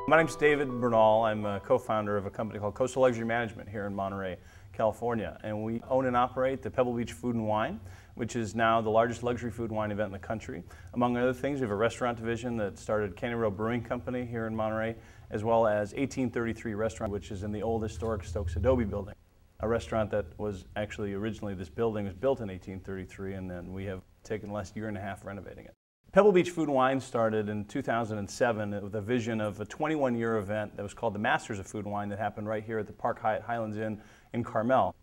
My name's David Bernahl. I'm a co-founder of a company called Coastal Luxury Management here in Monterey, California. And we own and operate the Pebble Beach Food and Wine, which is now the largest luxury food and wine event in the country. Among other things, we have a restaurant division that started Cannery Row Brewing Company here in Monterey, as well as 1833 Restaurant, which is in the old historic Stokes Adobe building. A restaurant that was actually originally, this building was built in 1833, and then we have taken the last year and a half renovating it. Pebble Beach Food and Wine started in 2007 with a vision of a 21-year event that was called the Masters of Food and Wine that happened right here at the Park Hyatt Highlands Inn in Carmel.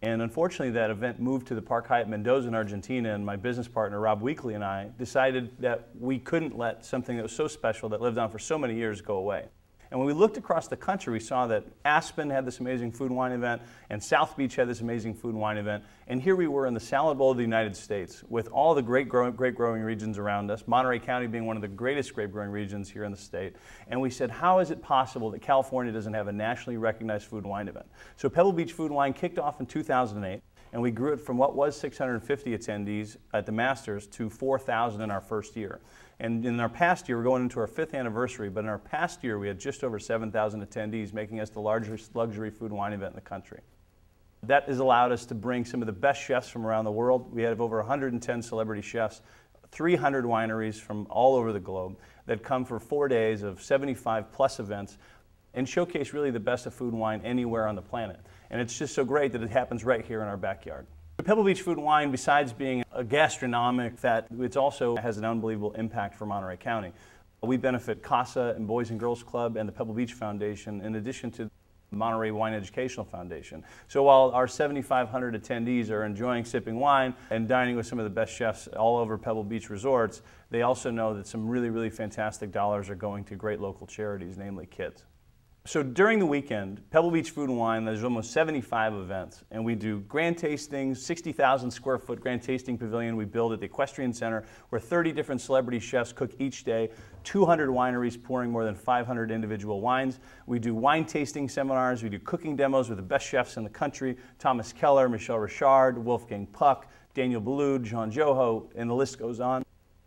And unfortunately, that event moved to the Park Hyatt Mendoza in Argentina, and my business partner, Rob Weekly, and I decided that we couldn't let something that was so special, that lived on for so many years, go away. And when we looked across the country, we saw that Aspen had this amazing food and wine event, and South Beach had this amazing food and wine event. And here we were in the Salad Bowl of the United States with all the great growing regions around us, Monterey County being one of the greatest grape growing regions here in the state. And we said, how is it possible that California doesn't have a nationally recognized food and wine event? So Pebble Beach Food and Wine kicked off in 2008. And we grew it from what was 650 attendees at the Masters to 4,000 in our first year. And in our past year, we're going into our 5th anniversary, but in our past year, we had just over 7,000 attendees, making us the largest luxury food and wine event in the country. That has allowed us to bring some of the best chefs from around the world. We have over 110 celebrity chefs, 300 wineries from all over the globe that come for 4 days of 75 plus events and showcase really the best of food and wine anywhere on the planet. And it's just so great that it happens right here in our backyard. Pebble Beach Food and Wine, besides being a gastronomic that, it also has an unbelievable impact for Monterey County. We benefit CASA and Boys and Girls Club and the Pebble Beach Foundation, in addition to the Monterey Wine Educational Foundation. So while our 7,500 attendees are enjoying sipping wine and dining with some of the best chefs all over Pebble Beach resorts, they also know that some really fantastic dollars are going to great local charities, namely kids. So during the weekend, Pebble Beach Food and Wine, there's almost 75 events, and we do grand tastings, 60,000 square foot grand tasting pavilion we build at the Equestrian Center, where 30 different celebrity chefs cook each day, 200 wineries pouring more than 500 individual wines. We do wine tasting seminars, we do cooking demos with the best chefs in the country, Thomas Keller, Michel Richard, Wolfgang Puck, Daniel Boulud, Jean Joho, and the list goes on.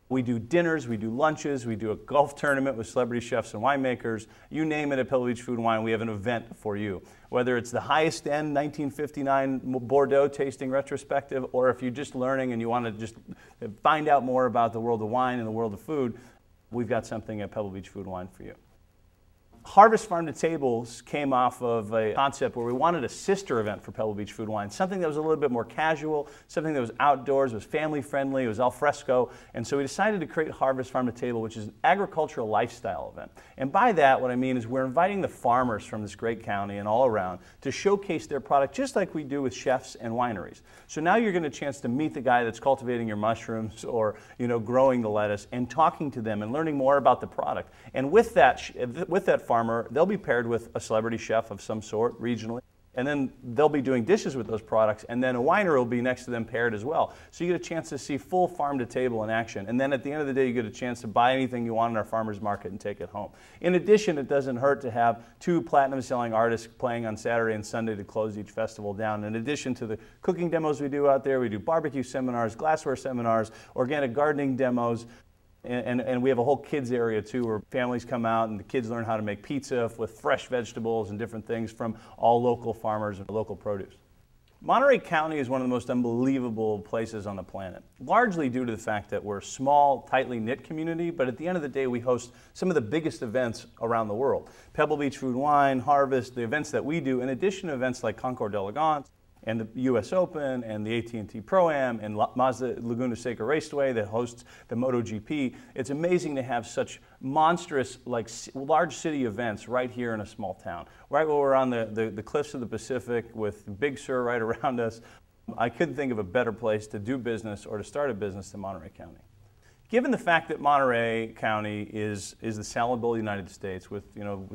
We do dinners, we do lunches, we do a golf tournament with celebrity chefs and winemakers. You name it at Pebble Beach Food and Wine, we have an event for you. Whether it's the highest end 1959 Bordeaux tasting retrospective, or if you're just learning and you want to just find out more about the world of wine and the world of food, we've got something at Pebble Beach Food and Wine for you. Harvest Farm to Tables came off of a concept where we wanted a sister event for Pebble Beach Food and Wine, something that was a little bit more casual, something that was outdoors, was family friendly, it was al fresco, and so we decided to create Harvest Farm to Table, which is an agricultural lifestyle event. And by that, what I mean is we're inviting the farmers from this great county and all around to showcase their product just like we do with chefs and wineries. So now you're getting a chance to meet the guy that's cultivating your mushrooms or growing the lettuce and talking to them and learning more about the product. And with that farmer, they'll be paired with a celebrity chef of some sort regionally, and then they'll be doing dishes with those products, and then a winery will be next to them paired as well. So you get a chance to see full farm to table in action, and then at the end of the day you get a chance to buy anything you want in our farmers market and take it home. In addition, it doesn't hurt to have 2 platinum selling artists playing on Saturday and Sunday to close each festival down. In addition to the cooking demos we do out there, we do barbecue seminars, glassware seminars, organic gardening demos. And we have a whole kids area too, where families come out and the kids learn how to make pizza with fresh vegetables and different things from all local farmers and local produce. Monterey County is one of the most unbelievable places on the planet, largely due to the fact that we're a small, tightly knit community, but at the end of the day we host some of the biggest events around the world. Pebble Beach Food and Wine, Harvest, the events that we do, in addition to events like Concours d'Elegance, and the U.S. Open, and the AT&T Pro-Am, and Mazda Laguna Seca Raceway that hosts the MotoGP. It's amazing to have such monstrous, large city events right here in a small town. Right where we're on the cliffs of the Pacific with Big Sur right around us. I couldn't think of a better place to do business or to start a business than Monterey County. Given the fact that Monterey County is the salad bowl of the United States with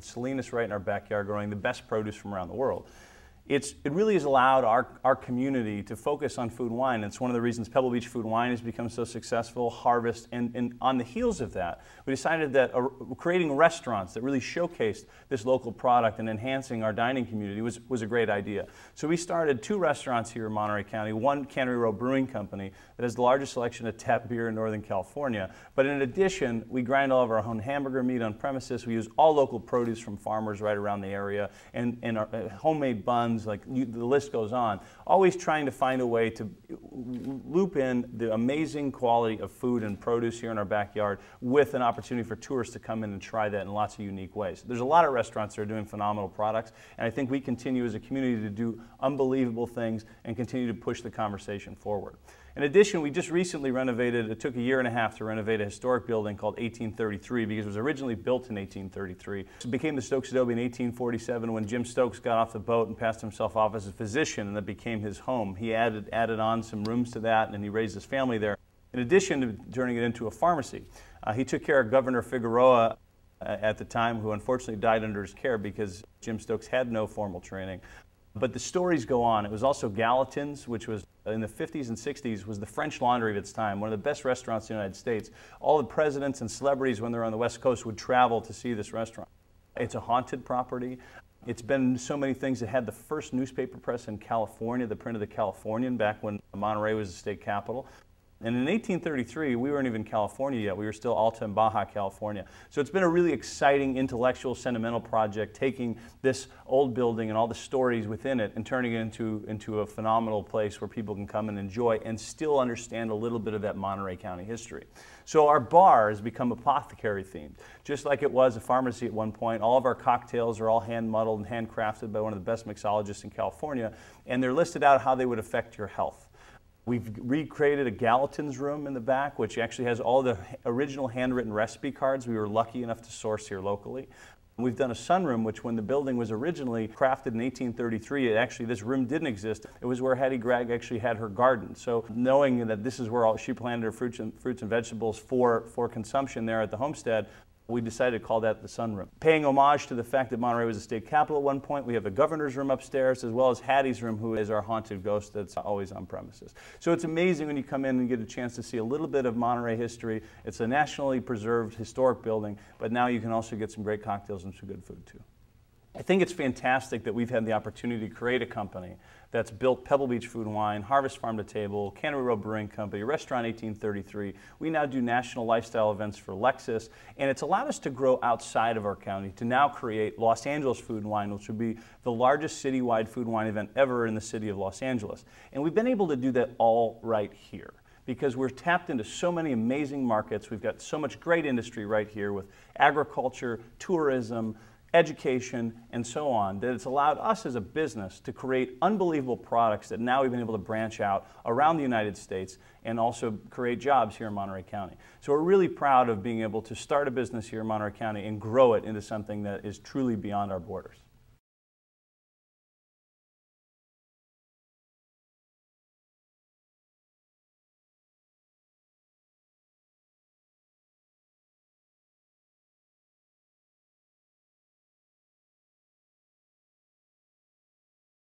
Salinas right in our backyard growing the best produce from around the world, it really has allowed our community to focus on food and wine. It's one of the reasons Pebble Beach Food and Wine has become so successful, Harvest, and on the heels of that, we decided that creating restaurants that really showcased this local product and enhancing our dining community was a great idea. So we started 2 restaurants here in Monterey County, one Cannery Row Brewing Company that has the largest selection of tap beer in Northern California, but in addition, we grind all of our own hamburger meat on premises. We use all local produce from farmers right around the area, and our homemade buns, the list goes on. Always trying to find a way to loop in the amazing quality of food and produce here in our backyard with an opportunity for tourists to come in and try that in lots of unique ways. There's a lot of restaurants that are doing phenomenal products, and I think we continue as a community to do unbelievable things and continue to push the conversation forward. In addition, we just recently renovated, it took a year and a half to renovate a historic building called 1833 because it was originally built in 1833. It became the Stokes Adobe in 1847 when Jim Stokes got off the boat and passed himself off as a physician, and that became his home. He added on some rooms to that, and he raised his family there. In addition to turning it into a pharmacy, he took care of Governor Figueroa at the time, who unfortunately died under his care because Jim Stokes had no formal training. But the stories go on. It was also Gallatin's, which was in the 50s and 60s, was the French Laundry of its time, one of the best restaurants in the United States. All the presidents and celebrities, when they're on the West Coast, would travel to see this restaurant. It's a haunted property. It's been so many things. It had the first newspaper press in California, the print of the Californian, back when Monterey was the state capital. And in 1833, we weren't even California yet. We were still Alta and Baja California. So it's been a really exciting, intellectual, sentimental project, taking this old building and all the stories within it and turning it into a phenomenal place where people can come and enjoy and still understand a little bit of that Monterey County history. So our bar has become apothecary themed. Just like it was a pharmacy at one point, all of our cocktails are all hand muddled and handcrafted by one of the best mixologists in California, and they're listed out how they would affect your health. We've recreated a Gallatin's room in the back, which actually has all the original handwritten recipe cards we were lucky enough to source here locally. We've done a sunroom, which when the building was originally crafted in 1833, this room didn't exist. It was where Hattie Gregg actually had her garden. So knowing that this is where she planted her fruits and vegetables for consumption there at the homestead, we decided to call that the sunroom. Paying homage to the fact that Monterey was a state capital at one point, we have the governor's room upstairs, as well as Hattie's room, who is our haunted ghost that's always on premises. So it's amazing when you come in and get a chance to see a little bit of Monterey history. It's a nationally preserved historic building, but now you can also get some great cocktails and some good food too. I think it's fantastic that we've had the opportunity to create a company that's built Pebble Beach Food and Wine, Harvest Farm to Table, Cannery Row Brewing Company, Restaurant 1833. We now do national lifestyle events for Lexus, and it's allowed us to grow outside of our county to now create Los Angeles Food and Wine, which would be the largest citywide food and wine event ever in the city of Los Angeles. And we've been able to do that all right here, because we're tapped into so many amazing markets. We've got so much great industry right here with agriculture, tourism, education, and so on, that it's allowed us as a business to create unbelievable products that now we've been able to branch out around the United States and also create jobs here in Monterey County. So we're really proud of being able to start a business here in Monterey County and grow it into something that is truly beyond our borders.